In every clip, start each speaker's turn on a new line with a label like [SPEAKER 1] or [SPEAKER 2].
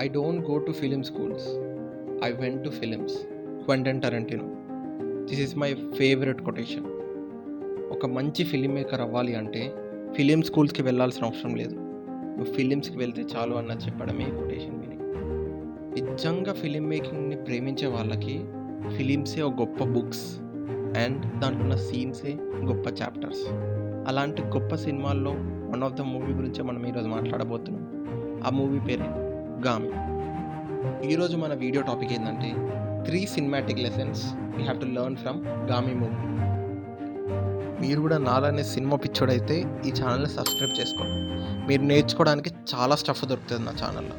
[SPEAKER 1] I don't go to film schools. I went to films. Quentin Tarantino. This is my favorite quotation. ఒక మంచి film maker అవ్వాలి అంటే film స్కూల్స్కి వెళ్ళాల్సిన అవసరం లేదు, నువ్వు ఫిలిమ్స్కి వెళ్తే చాలు అన్న చెప్పడమే కొటేషన్ మీనింగ్. నిజంగా ఫిలిం మేకింగ్ని ప్రేమించే వాళ్ళకి ఫిలిమ్సే ఒక గొప్ప బుక్స్ అండ్ దాంట్లో ఉన్న సీన్సే గొప్ప చాప్టర్స్. అలాంటి గొప్ప సినిమాల్లో వన్ ఆఫ్ ద మూవీ గురించే మనం ఈరోజు మాట్లాడబోతున్నాం. ఆ మూవీ పేరే గామి. ఈరోజు మన వీడియో టాపిక్ ఏంటంటే 3 cinematic lessons we have to learn from Gaami movie. మీరు కూడా నాలానే సినిమా పిచ్చోడైతే ఈ ఛానల్ని సబ్స్క్రైబ్ చేసుకోండి. మీరు నేర్చుకోవడానికి చాలా స్టఫ్ దొరుకుతుంది నా ఛానల్లో.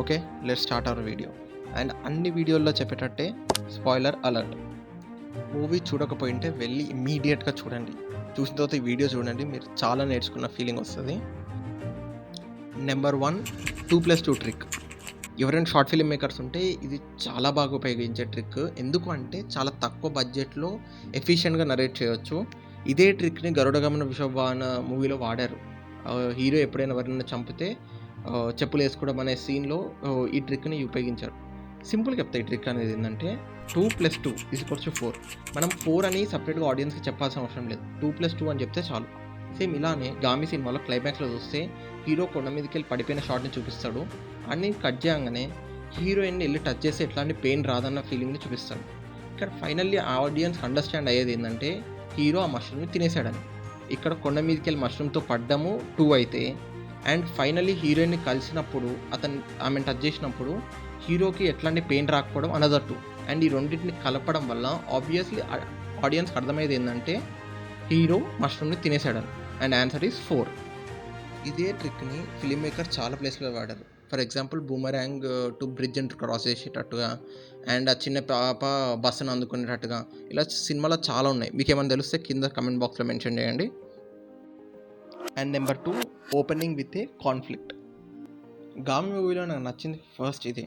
[SPEAKER 1] Okay, let's start our video. And అన్ని వీడియోల్లో చెప్పేటట్టే స్పాయిలర్ అలర్ట్. మూవీ చూడకపోయింటే వెళ్ళి ఇమ్మీడియట్గా చూడండి. చూసిన తర్వాత ఈ వీడియో చూడండి, మీరు చాలా నేర్చుకున్న ఫీలింగ్ వస్తుంది. Number 1, 2+2 trick. ఎవరైనా షార్ట్ ఫిల్మ్ మేకర్స్ ఉంటే ఇది చాలా బాగా ఉపయోగించే ట్రిక్. ఎందుకు అంటే చాలా తక్కువ బడ్జెట్లో ఎఫిషియెంట్గా నరేట్ చేయవచ్చు. ఇదే ట్రిక్ని గరుడగమన విశ్వవాహన మూవీలో వాడారు. హీరో ఎప్పుడైనా ఎవరైనా చంపితే చెప్పులు వేసుకోవడం అనే సీన్లో ఈ ట్రిక్ని ఉపయోగించారు. సింపుల్గా చెప్తా. ఈ ట్రిక్ అనేది ఏంటంటే 2+2 = 4. మనం 4 అని సపరేట్గా ఆడియన్స్కి చెప్పాల్సిన అవసరం లేదు. 2+2 అని చెప్తే చాలు. సేమ్ ఇలానే గామి సినిమాలో క్లైమాక్స్లో చూస్తే హీరో కొండ మీదకి వెళ్ళి పడిపోయిన షాట్ని చూపిస్తాడు. అన్ని కట్ చేయగానే హీరోయిన్ని వెళ్ళి టచ్ చేస్తే ఎట్లాంటి పెయిన్ రాదన్న ఫీలింగ్ని చూపిస్తాడు. ఇక్కడ ఫైనల్లీ ఆడియన్స్ అండర్స్టాండ్ అయ్యేది ఏంటంటే హీరో ఆ మష్రూమ్ని తినేసాడని. ఇక్కడ కొండ మీదకి వెళ్ళి మష్రూమ్తో పడ్డము 2 అయితే, అండ్ ఫైనల్లీ హీరోయిన్ని కలిసినప్పుడు ఆమెను టచ్ చేసినప్పుడు హీరోకి ఎట్లాంటి పెయిన్ రాకపోవడం అనదర్ 2. అండ్ ఈ రెండింటిని కలపడం వల్ల ఆబ్వియస్లీ ఆడియన్స్కి అర్థమయ్యేది ఏంటంటే హీరో మష్రూమ్ని తినేసాడని. And answer is 4. ఇదే ట్రిక్ని ఫిలిం మేకర్ చాలా ప్లేస్లో వాడారు. For example boomerang to bridge and cross చేసేటట్టుగా, అండ్ ఆ చిన్న పాప బస్సును అందుకునేటట్టుగా, ఇలా సినిమాలో చాలా ఉన్నాయి. మీకు ఏమైనా తెలిస్తే కింద కమెంట్ బాక్స్లో మెన్షన్ చేయండి. And number 2, opening with a conflict. Gaami మూవీలో నాకు నచ్చింది ఫస్ట్ ఇదే.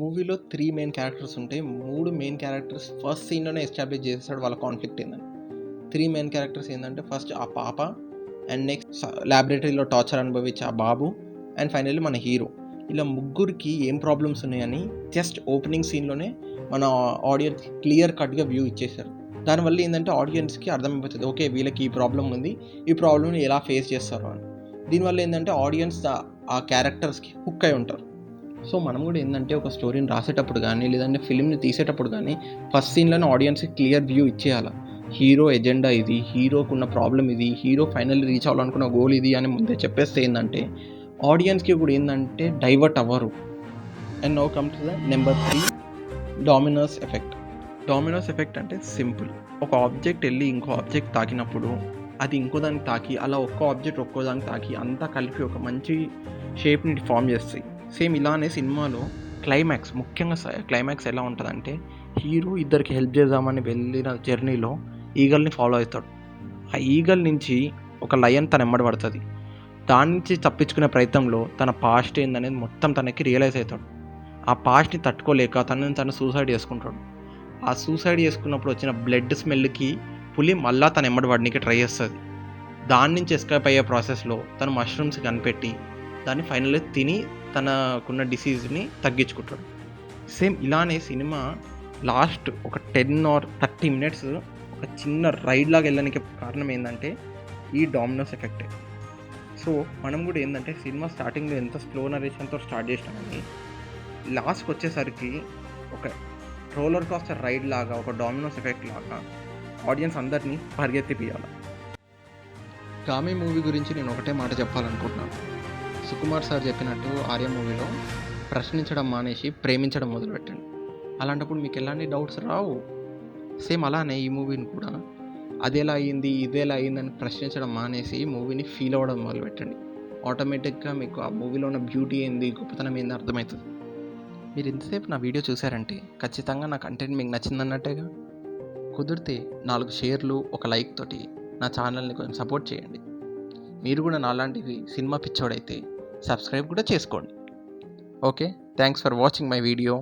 [SPEAKER 1] మూవీలో 3 మెయిన్ క్యారెక్టర్స్ ఉంటాయి. 3 మెయిన్ క్యారెక్టర్స్ ఫస్ట్ సీన్లోనే ఎస్టాబ్లిష్ చేస్తాడు వాళ్ళ కాన్ఫ్లిక్ట్ ఏందని. 3 మెయిన్ క్యారెక్టర్స్ ఏంటంటే ఫస్ట్ ఆ పాప, అండ్ నెక్స్ట్ ల్యాబొరేటరీలో టార్చర్ అనుభవించే ఆ బాబు, అండ్ ఫైనల్లీ మన హీరో. ఇలా ముగ్గురికి ఏం ప్రాబ్లమ్స్ ఉన్నాయని జస్ట్ ఓపెనింగ్ సీన్లోనే మన ఆడియన్స్కి క్లియర్ కట్గా వ్యూ ఇచ్చేశారు. దానివల్ల ఏంటంటే ఆడియన్స్కి అర్థమైపోతుంది, ఓకే వీళ్ళకి ఈ ప్రాబ్లం ఉంది, ఈ ప్రాబ్లమ్ని ఎలా ఫేస్ చేస్తారు అని. దీనివల్ల ఏంటంటే ఆడియన్స్ ఆ క్యారెక్టర్స్కి హుక్ అయి ఉంటారు. సో మనం కూడా ఏంటంటే ఒక స్టోరీని రాసేటప్పుడు కానీ లేదంటే ఫిల్మ్ని తీసేటప్పుడు కానీ ఫస్ట్ సీన్లోనే ఆడియన్స్కి క్లియర్ వ్యూ ఇచ్చేయాలి. హీరో ఎజెండా ఇది, హీరోకు ఉన్న ప్రాబ్లం ఇది, హీరో ఫైనల్లీ రీచ్ అవ్వాలనుకున్న గోల్ ఇది అని ముందే చెప్పేస్తే ఏంటంటే ఆడియన్స్కి కూడా ఏంటంటే డైవర్ట్ అవ్వరు. And now come to the number 3, dominoes effect. Dominoes effect అంటే సింపుల్. ఒక ఆబ్జెక్ట్ వెళ్ళి ఇంకో ఆబ్జెక్ట్ తాకినప్పుడు అది ఇంకో దానికి తాకి, అలా ఒక్కో ఆబ్జెక్ట్ ఒక్కో దానికి తాకి అంతా కలిపి ఒక మంచి షేప్ని ఫామ్ చేస్తాయి. సేమ్ ఇలానే సినిమాలో క్లైమాక్స్, ముఖ్యంగా క్లైమాక్స్ ఎలా ఉంటుందంటే హీరో ఇద్దరికి హెల్ప్ చేద్దామని వెళ్ళిన జర్నీలో ఈగల్ని ఫాలో అవుతాడు. ఆ ఈగల్ నుంచి ఒక లయన్ తన ఎమ్మడి పడుతుంది. దాని నుంచి తప్పించుకునే ప్రయత్నంలో తన పాస్ట్ ఏందనేది మొత్తం తనకి రియలైజ్ అవుతాడు. ఆ పాస్ట్ని తట్టుకోలేక తను సూసైడ్ చేసుకుంటాడు. ఆ సూసైడ్ చేసుకున్నప్పుడు వచ్చిన బ్లడ్ స్మెల్కి పులి మళ్ళా తన ఎమ్మడి పడడానికి ట్రై చేస్తుంది. దాని నుంచి ఎస్కేప్ అయ్యే ప్రాసెస్లో తను మష్రూమ్స్ కనిపెట్టి దాన్ని ఫైనల్లీ తిని తనకున్న డిసీజ్ని తగ్గించుకుంటాడు. సేమ్ ఇలానే సినిమా లాస్ట్ ఒక 10 or 30 minutes ఒక చిన్న రైడ్ లాగా వెళ్ళడానికి కారణం ఏంటంటే ఈ డామినోస్ ఎఫెక్టే. సో మనం కూడా ఏంటంటే సినిమా స్టార్టింగ్లో ఎంత స్లో నరేషన్తో స్టార్ట్ చేసినామని లాస్ట్కి వచ్చేసరికి ఒక రోలర్ కోస్టర్ రైడ్ లాగా, ఒక డామినోస్ ఎఫెక్ట్ లాగా ఆడియన్స్ అందరినీ పరిగెత్తిపియాలి. గామి మూవీ గురించి నేను ఒకటే మాట చెప్పాలనుకుంటున్నాను. సుకుమార్ సార్ చెప్పినట్టు ఆర్య మూవీలో ప్రశ్నించడం మానేసి ప్రేమించడం మొదలుపెట్టండి. అలాంటప్పుడు మీకు ఎలాంటి డౌట్స్ రావు. సేమ్ అలానే ఈ మూవీని కూడా అదేలా అయ్యింది ఇదేలా అయ్యిందని ప్రశ్నించడం మానేసి మూవీని ఫీల్ అవ్వడం మొదలుపెట్టండి. ఆటోమేటిక్గా మీకు ఆ మూవీలో ఉన్న బ్యూటీ ఏంది, గొప్పతనం ఏంది అర్థమవుతుంది. మీరు ఇంతసేపు నా వీడియో చూసారంటే ఖచ్చితంగా నా కంటెంట్ మీకు నచ్చిందన్నట్టేగా. కుదిరితే 4 షేర్లు, ఒక లైక్ తోటి నా ఛానల్ని కొంచెం సపోర్ట్ చేయండి. మీరు కూడా నాలాంటివి సినిమా పిచ్చోడైతే సబ్స్క్రైబ్ కూడా చేసుకోండి. Okay, thanks for watching my video.